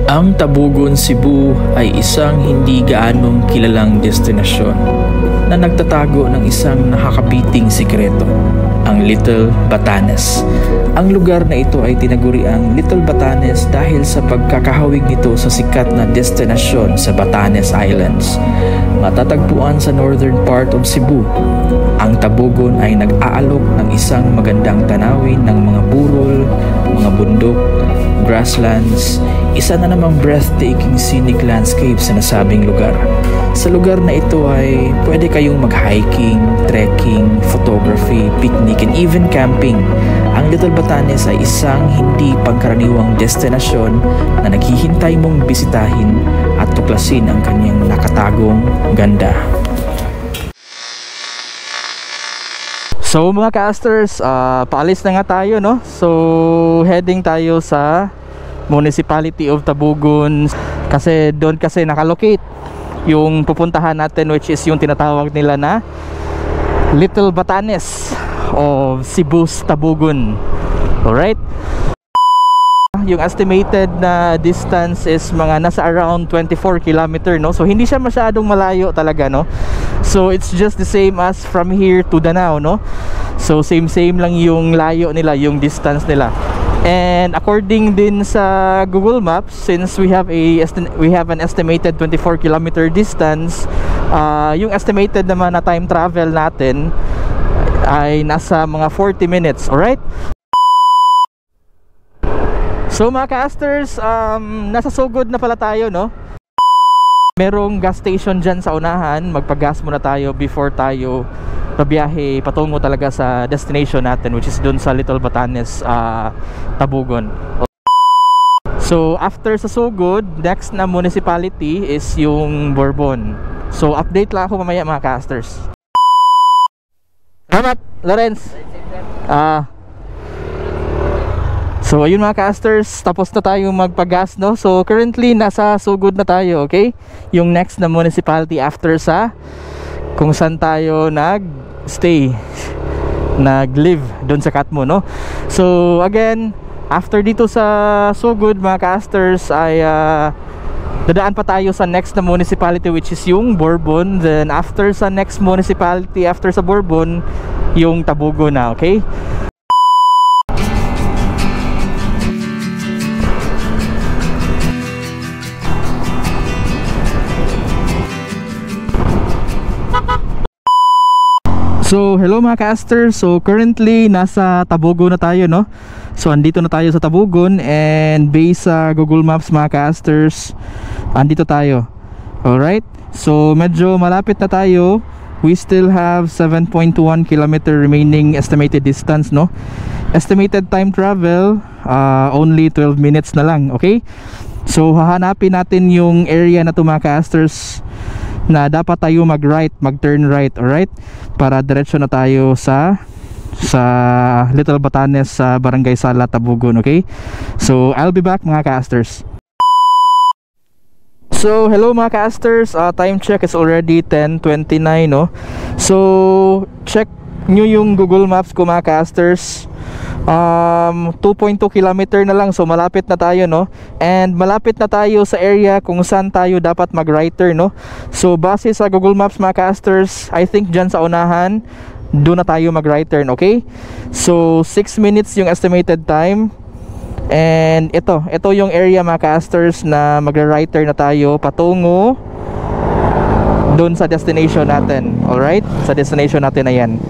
Ang Tabugon, Cebu ay isang hindi gaanong kilalang destinasyon na nagtatago ng isang nakakabiting sikreto, ang Little Batanes. Ang lugar na ito ay tinaguriang Little Batanes dahil sa pagkakahawig nito sa sikat na destinasyon sa Batanes Islands. Matatagpuan sa northern part of Cebu, ang Tabugon ay nag-aalok ng isang magandang tanawin ng mga burol, mga bundok, grasslands, isa na namang breathtaking scenic landscape sa nasabing lugar. Sa lugar na ito ay pwede kayong mag-hiking, trekking, photography, picnic, and even camping. Ang Little Batanes ay isang hindi pangkaraniwang destinasyon na naghihintay mong bisitahin at tuklasin ang kanyang nakatagong ganda. So mga casters, paalis na nga tayo, no? So heading tayo sa Municipality of Tabugon kasi doon kasi nakalocate yung pupuntahan natin, which is yung tinatawag nila na Little Batanes of Cebu's Tabugon. Alright, yung estimated na distance is mga nasa around 24 km, no? So hindi siya masyadong malayo talaga, no? So it's just the same as from here to Danao, no? So same lang yung layo nila, yung distance nila. And according din sa Google Maps, since we have an estimated 24 km distance, yung estimated naman na time travel natin ay nasa mga 40 minutes. Alright? So mga casters, nasa Sugod na pala tayo, no? Merong gas station dyan sa unahan. Magpag-gas muna tayo before tayo pabiyahe patungo talaga sa destination natin, which is dun sa Little Batanes, Tabugon. So after sa Sugod, next na municipality is yung Bourbon. So update lang ako mamaya mga casters. Salamat, Lawrence. So ayun mga casters, tapos na tayo magpag-gas, no? So currently nasa Sugod na tayo, okay? Yung next na municipality after sa kung saan tayo nag-stay, nag-live doon sa Katmo, no? So again, after dito sa Sugod mga casters ay dadaan pa tayo sa next na municipality, which is yung Bourbon. Then after sa next municipality after sa Bourbon, yung Tabugon na, okay? So hello mga casters, so currently nasa Tabugon na tayo, no? So andito na tayo sa Tabugon, and based sa Google Maps mga casters, andito tayo. Alright, so medyo malapit na tayo. We still have 7.1 km remaining estimated distance, no? Estimated time travel, only 12 minutes na lang, okay? So hahanapin natin yung area na to mga casters na dapat tayo mag-turn right, alright? Para diretso na tayo sa Little Batanes, sa Barangay Sala, Tabugon, okay? So I'll be back mga casters. So hello mga casters, time check is already 10:29, no? So check nyo yung Google Maps ko mga casters. 2.2 km na lang, so malapit na tayo, no? And malapit na tayo sa area kung saan tayo dapat mag-right turn, no? So base sa Google Maps mga casters, I think dyan sa unahan, doon na tayo mag-right turn, okay? So 6 minutes yung estimated time. And ito yung area mga casters na mag-right turn na tayo patungo doon sa destination natin. Alright? Sa destination natin na yan.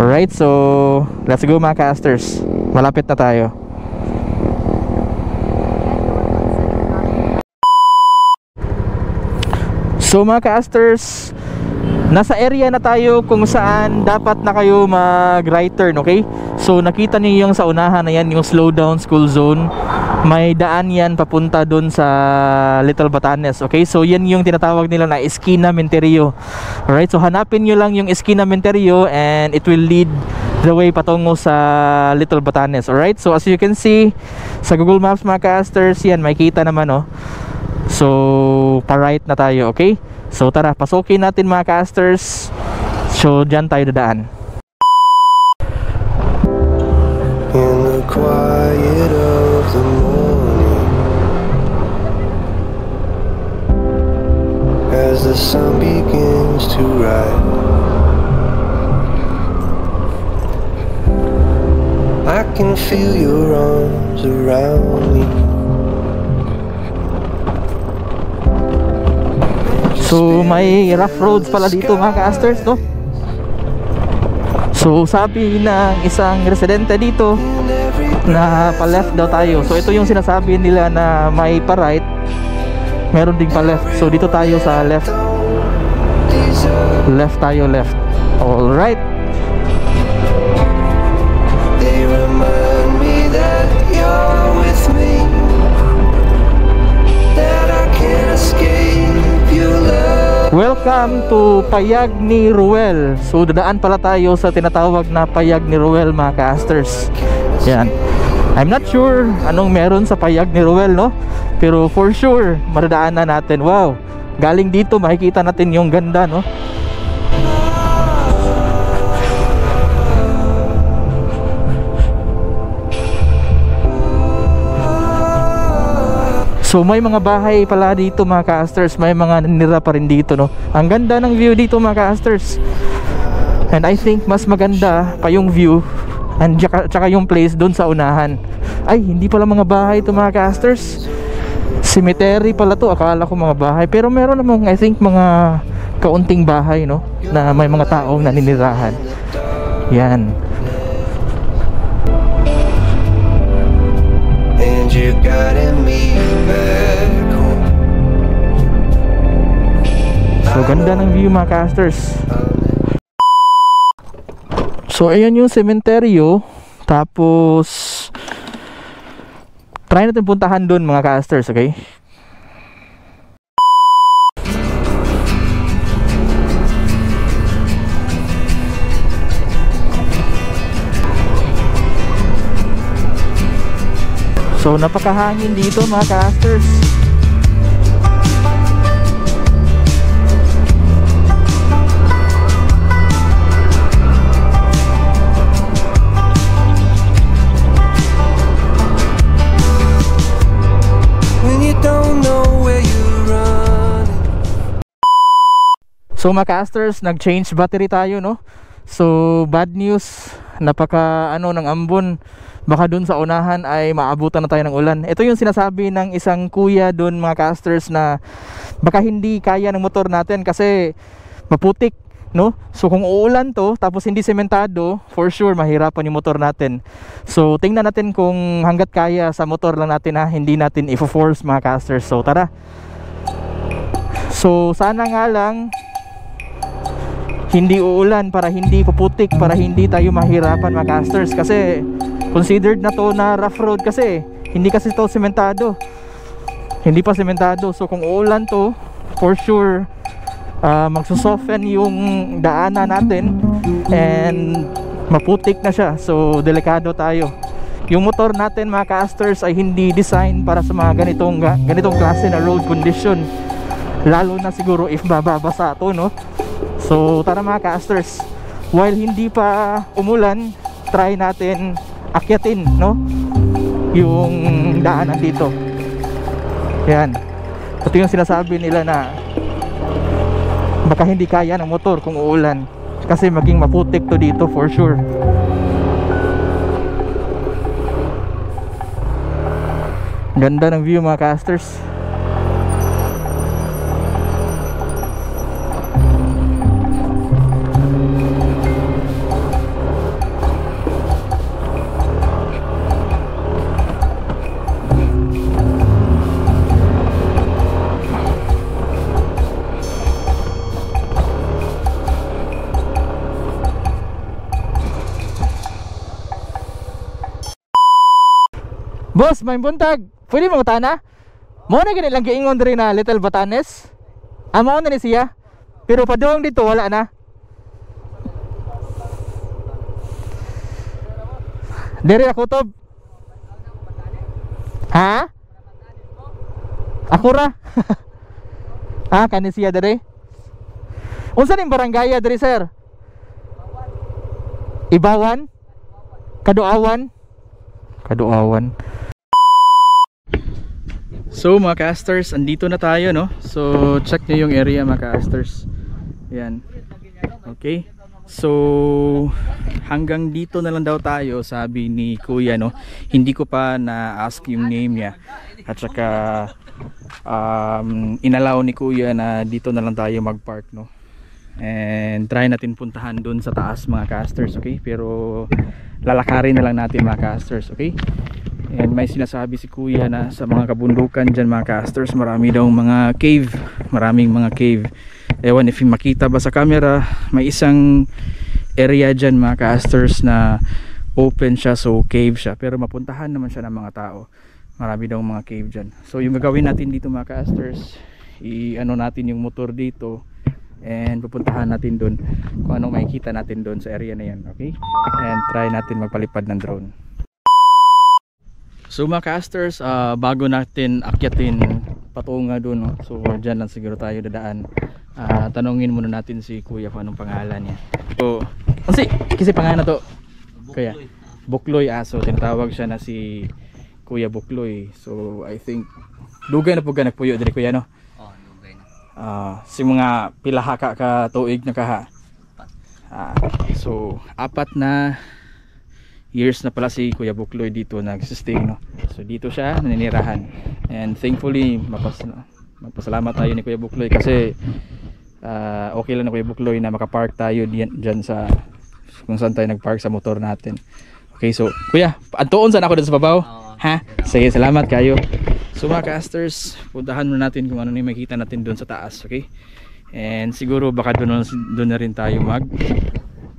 Alright, so let's go mga casters. Malapit na tayo. So mga casters, nasa area na tayo kung saan dapat na kayo mag-right turn, okay? So nakita niyo yung sa unahan na yan, yung slow down school zone. May daan yan papunta dun sa Little Batanes, okay? So yan yung tinatawag nila na Esquina Menterio. Alright, so hanapin nyo lang yung Esquina Menterio and it will lead the way patungo sa Little Batanes. Alright, so as you can see sa Google Maps mga casters, yan, makikita naman, no? So pa-right na tayo, okay? So tara, pasukin natin mga casters. So dyan tayo dadaan. In the quiet of the morning, sun begins to rise. I can feel your arms around me. So may rough roads pala dito mga ka-asters, no? So sabi ng isang residente dito na pa-left daw tayo. So ito yung sinasabi nila na may pa-right, meron ding pa-left. So dito tayo sa left. Left tayo, left. Alright. They remind me that you're with me, that I can't escape your love. Welcome to Payag ni Ruel. So dadaan pala tayo sa tinatawag na Payag ni Ruel mga ka-asters. Yan. I'm not sure anong meron sa Payag ni Ruel, no? Pero for sure madadaanan natin. Wow, galing dito makikita natin yung ganda, no? So may mga bahay pala dito mga ka-asters, may mga nanira pa rin dito, no? Ang ganda ng view dito mga ka-asters. And I think mas maganda pa yung view and tsaka yung place doon sa unahan. Ay, hindi pala mga bahay ito mga ka-asters. Cemetery pala to, akala ko mga bahay. Pero meron namang I think mga kaunting bahay, no? Na may mga taong naninirahan. Yan. And you guided me back home. So ganda ng view mga ka-asters. So ayan yung sementeryo. Tapos try natin puntahan doon mga ka-asters, okay? So napakahangin dito mga ka-asters. When you don't know where you're running. So mga ka-asters, nag-change battery tayo, no? So bad news, napaka ng ambon. Baka dun sa unahan ay maabutan na tayo ng ulan. Ito yung sinasabi ng isang kuya dun mga ka-asters na baka hindi kaya ng motor natin kasi maputik, no? So kung uulan to tapos hindi sementado, for sure mahirapan yung motor natin. So tingnan natin kung hanggat kaya sa motor lang natin, ha, hindi natin i-force mga ka-asters. So tara. So sana nga lang hindi uulan para hindi puputik, para hindi tayo mahirapan mga ka-asters, kasi considered na to na rough road kasi hindi kasi to sementado. Hindi pa sementado. So kung uulan to, for sure magsusoften yung daanan natin and maputik na siya. So delikado tayo. Yung motor natin mga ka-asters ay hindi design para sa mga ganitong klase na road condition. Lalo na siguro if bababasa to, no? So tara mga ka-asters, while hindi pa umulan, try natin akyatin, no, yung daanan dito. Yan. Ito yung sinasabi nila na baka hindi kaya ng motor kung uulan kasi maging maputik to dito for sure. Ganda ng view mga ka-asters. Boss, may buntag. Pwede mo tana? Mo na gani lang giingon diri na Little Batanes. Amo na ni siya. Pero padung dito wala na. Diri ako to. Ha? Ako ra. Ah, kani siya diri. Unsa ning barangay diri, sir? Ibawan? Kaduawan? Kaduawan. So mga casters, andito na tayo, no? So check nyo yung area mga casters. Yan. Okay. So hanggang dito na lang daw tayo, sabi ni Kuya, no? Hindi ko pa na-ask yung name niya. At saka inalaw ni Kuya na dito na lang tayo mag-park, no? And try natin puntahan doon sa taas mga casters, okay? Pero lalakarin na lang natin mga casters, okay? And may sinasabi si Kuya na sa mga kabundukan dyan mga casters, marami daw mga cave, maraming mga cave. Ewan if makita ba sa camera, may isang area dyan mga casters na open siya, so cave siya, pero mapuntahan naman siya ng mga tao. Marami daw mga cave dyan. So yung gagawin natin dito mga casters, i-ano natin yung motor dito and pupuntahan natin doon kung anong makikita natin doon sa area na yan, okay? And try natin magpalipad ng drone. So mga casters, bago natin akyatin patunga doon, no? So dyan lang siguro tayo dadaan. Tanungin muna natin si Kuya kung anong pangalan niya. So kasi pangalan na to Kuya Bukloy. So tinatawag siya na si Kuya Bukloy. So I think dugay na po ka nagpuyo diri Kuya, no? Dugay na. Si mga pilaha ka tuig na kaha. So 4 na years na pala si Kuya Bukloy dito nagsistay, no? So dito siya naninirahan, and thankfully mapasalamat tayo ni Kuya Bukloy kasi okay lang na Kuya Bukloy na makapark tayo dyan sa kung saan tayo nagpark sa motor natin. Okay, so Kuya, antuon saan ako dun sa babaw? Ha? Sige, salamat kayo. So mga casters, puntahan muna natin kung ano na makita natin dun sa taas, okay? And siguro baka dun na rin tayo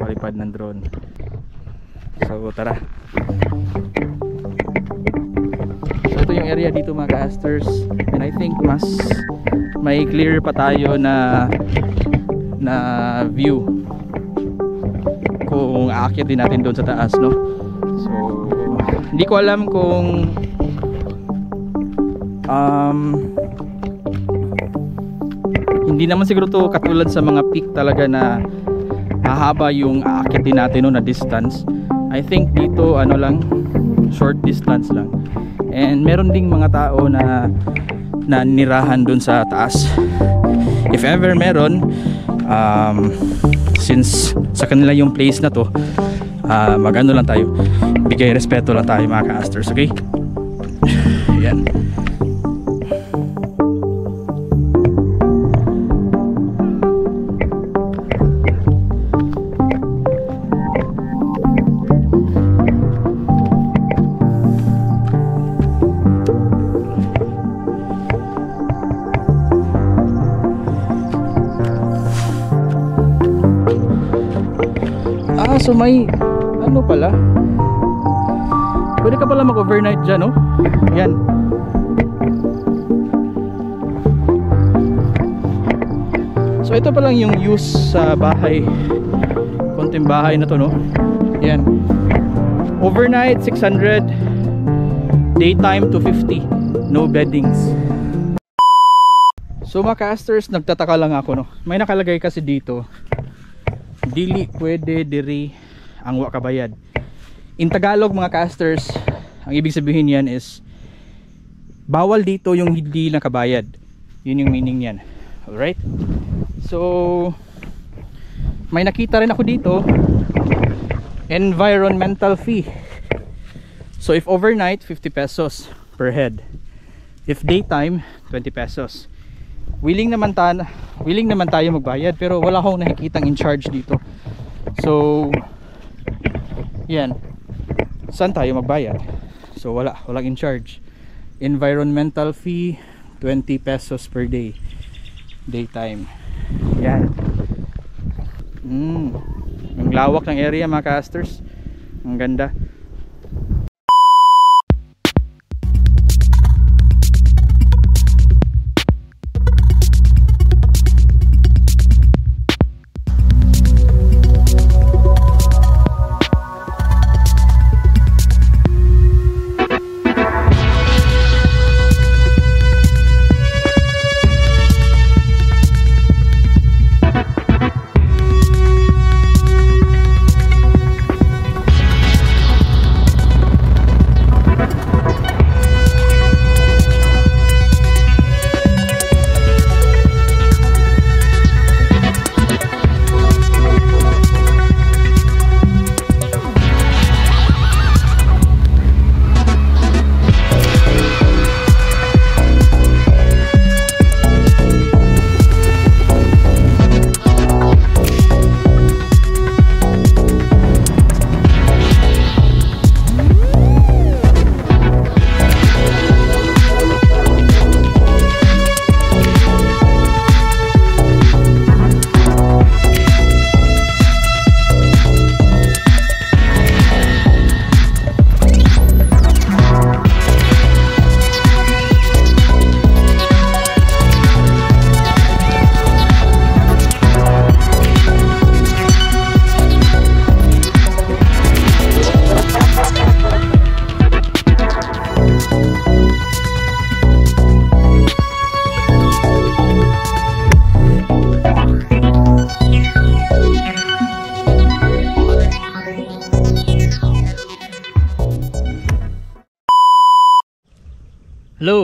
palipad ng drone. So tara. So ito yung area dito mga casters, and I think mas may clear pa tayo na view kung aakyatin natin doon sa taas, no? So hindi ko alam kung hindi naman siguro to katulad sa mga peak talaga na hahaba yung aakyatin natin, no, na distance. I think dito ano lang, short distance lang. And meron ding mga tao na nirahan dun sa taas. If ever meron, since sa kanila yung place na to, magano lang tayo, bigay respeto lang tayo mga casters, okay? Ayan. So may ano pala, pwede ka pala mag overnight dyan, no? Yan. So ito palang yung use sa bahay, konting bahay na to, no? Yan. Overnight 600, daytime 250, no beddings. So mga casters, nagtataka lang ako, no? May nakalagay kasi dito, dili pwede diri ang wa kabayad. In Tagalog mga casters, ang ibig sabihin yan is bawal dito yung hindi nakabayad. Yun yung meaning yan. Alright? So may nakita rin ako dito, environmental fee. So if overnight, 50 pesos per head. If daytime, 20 pesos. Willing naman tayo magbayad, pero wala akong nakikitang in charge dito. So yan, saan tayo magbayad? So walang in charge. Environmental fee 20 pesos per day, daytime. Yan. Ang lawak ng area mga casters, ang ganda.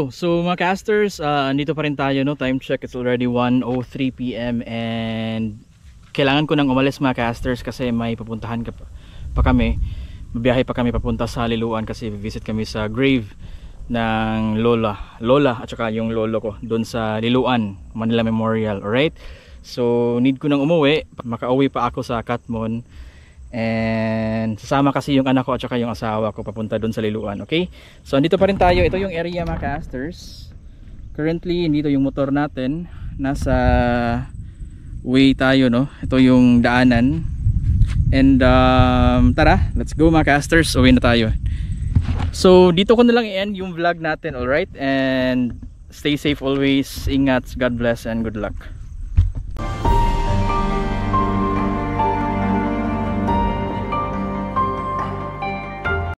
Yo, so mga casters, andito pa rin tayo, no? Time check, it's already 1:03 PM and kailangan ko nang umalis mga casters kasi may papuntahan pa kami. Mabiyahe pa kami papunta sa Liloan kasi visit kami sa grave ng lola at saka yung lolo ko doon sa Liloan Manila Memorial. Alright, so need ko nang umuwi. Makauwi pa ako sa Katmon and sasama kasi yung anak ko at saka yung asawa ko papunta doon sa Liloan. Okay, so andito pa rin tayo. Ito yung area mga casters. Currently dito yung motor natin, nasa way tayo, no? Ito yung daanan and tara, let's go mga casters, uwi na tayo. So dito ko na lang i-end yung vlog natin. Alright, and stay safe always, ingat, God bless and good luck.